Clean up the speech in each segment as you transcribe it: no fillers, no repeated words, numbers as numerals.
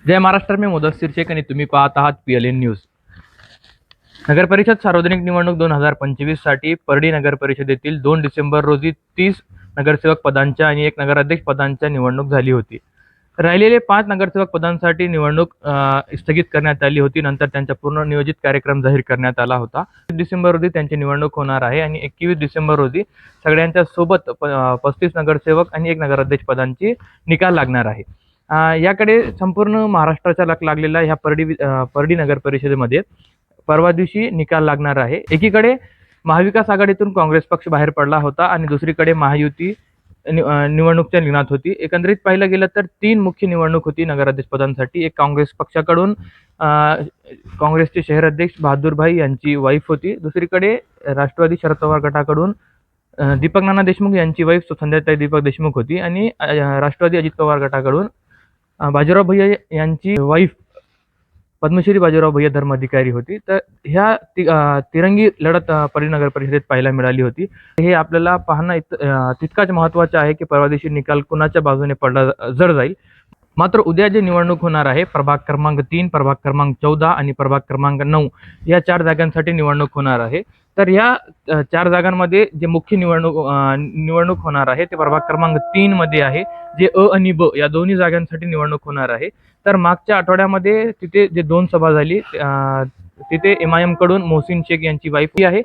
जय महाराष्ट्र, मी मुदस्सीर शेख आणि तुम्ही पाहत आहात PLN न्यूज। नगर परिषद सार्वजनिक निवडणूक 2025 साठी परडी नगर परिषदेतील 2 डिसेंबर रोजी 30 नगरसेवक पदांच्या आणि 1 नगराध्यक्ष पदांच्या निवडणूक झाली होती। राहिलेले 5 नगरसेवक पदांसाठी निवडणूक स्थगित करण्यात आली होती। नंतर त्यांचा पूर्ण नियोजित कार्यक्रम जाहीर करण्यात आला होता। 30 डिसेंबर रोजी त्यांची निवडणूक होणार आहे आणि 21 डिसेंबर रोजी सगळ्यांच्या सोबत 35 नगरसेवक आणि 1 नगराध्यक्ष पदांची निकाल लागणार आहे। याकडे संपूर्ण महाराष्ट्राचा लक्ष लागलेला ह्या परडी नगर परिषदेमध्ये परवा दिवशी निकाल लागणार आहे। एकीकडे महाविकास आघाडीतून काँग्रेस पक्ष बाहेर पडला होता आणि दुसरीकडे महायुती निवडणूकच्या रिंगणात होती। एकंदरीत पाहिलं गेलं तर 3 मुख्य निवडणूक होती नगराध्यक्ष पदांसाठी। एक काँग्रेस पक्षाकडून काँग्रेसचे शहर अध्यक्ष बहादूरभाई यांची वाईफ होती। दुसरीकडे राष्ट्रवादी शरद पवार गटाकडून दीपक नाना देशमुख यांची वाईफ संध्याताई दीपक देशमुख होती आणि राष्ट्रवादी अजित पवार गटाकडून बाजीराव भैया यांची वाईफ पद्मश्री बाजीराव भैया धर्माधिकारी होती। तर ह्या तिरंगी लढत परळी नगर परिषदेत पाहायला मिळाली होती। हे आपल्याला पाहणं तितकाच महत्त्वाचं आहे की परवा दिवशी निकाल कुणाच्या बाजूने पडला जर जाईल। मात्र उद्या जे निवडणूक होणार आहे प्रभाग क्रमांक 3, प्रभाग क्रमांक 14 आणि प्रभाग क्रमांक 9 या 4 जागांसाठी निवडणूक होणार आहे। तर या 4 जागांमध्ये जे मुख्य निवडणूक होणार आहे ते प्रभाग क्रमांक 3 मध्ये आहे, जे अ आणि ब या दोन्ही जागांसाठी निवडणूक होणार आहे। तर मागच्या आठवड्यामध्ये तिथे जे 2 सभा झाली तिथे MIM कडून मोहसिन शेख यांची वाईफ आहे,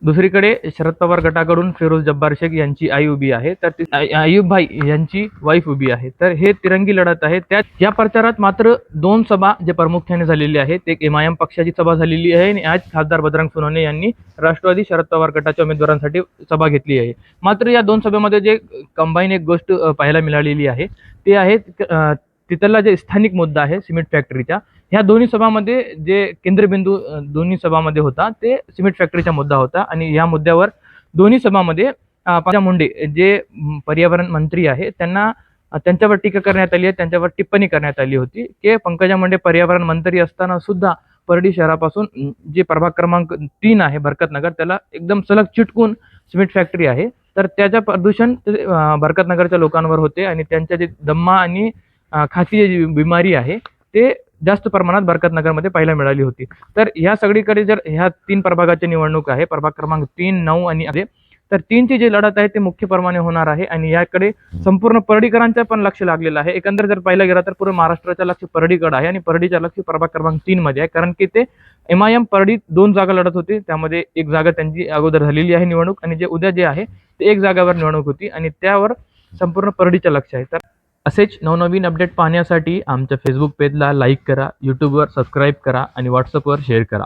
दुसरीकडे शरद पवार गटाकडून फिरोज जब्बार शेख यांची आई उभी आहे, तर अय्यूब भाई यांची वाईफ उभी आहे। तर हे तिरंगी लढत आहे। त्यात या प्रचारात मात्र 2 सभा जे प्रामुख्याने झालेली आहेत, एक MIM पक्षाची सभा झालेली आहे आणि आज खासदार बजरंग सोनवणे यांनी राष्ट्रवादी शरद पवार गटाच्या उमेदवारांसाठी सभा घेतली आहे। मात्र या 2 सभेमध्ये जे कंबाईन एक गोष्ट पाहायला मिळालेली आहे ते आहे तिथला जे स्थानिक मुद्दा आहे सिमेंट फॅक्टरीचा। ह्या दोन्ही सभामध्ये जे केंद्रबिंदू दोन्ही सभामध्ये होता ते सिमेंट फॅक्टरीचा मुद्दा होता आणि या मुद्द्यावर दोन्ही सभामध्ये पंकजा मुंडे जे पर्यावरण मंत्री आहे त्यांच्यावर टीका करण्यात आली आहे, त्यांच्यावर टिप्पणी करण्यात आली होती की पंकजा मुंडे पर्यावरण मंत्री असताना सुद्धा परडी शहरापासून जे प्रभाग क्रमांक 3 आहे बरकतनगर त्याला एकदम सलग चिटकून सिमेंट फॅक्टरी आहे। तर त्याचं प्रदूषण बरकतनगरच्या लोकांवर होते आणि त्यांच्या जे दम्मा आणि खासी जी बिमारी आहे ते जास्त प्रमाणात बरकतनगरमध्ये पाहायला मिळाली होती। तर ह्या सगळीकडे जर ह्या 3 प्रभागाची निवडणूक आहे, प्रभाग क्रमांक 3, 9 आणि तर 3 ची जी लढत आहे ते मुख्य प्रमाणे होणार आहे आणि याकडे संपूर्ण परडीकरांचं पण लक्ष लागलेलं आहे। एकंदर जर पाहिलं गेलं तर पूर्ण महाराष्ट्राचं लक्ष परडीकडे आहे आणि परडीचं लक्ष प्रभाग क्रमांक 3 मध्ये आहे, कारण की ते MIM परडीत 2 जागा लढत होती, त्यामध्ये एक जागा त्यांची अगोदर झालेली आहे निवडणूक आणि जे उद्या जे आहे ते 1 जागावर निवडणूक होती आणि त्यावर संपूर्ण परडीचं लक्ष आहे। तर असेच नवनवीन अपडेट पाहण्यासाठी आमच्या फेसबुक पेजला लाईक करा, यूट्यूबवर सबस्क्राईब करा आणि व्हॉट्सअपवर शेअर करा।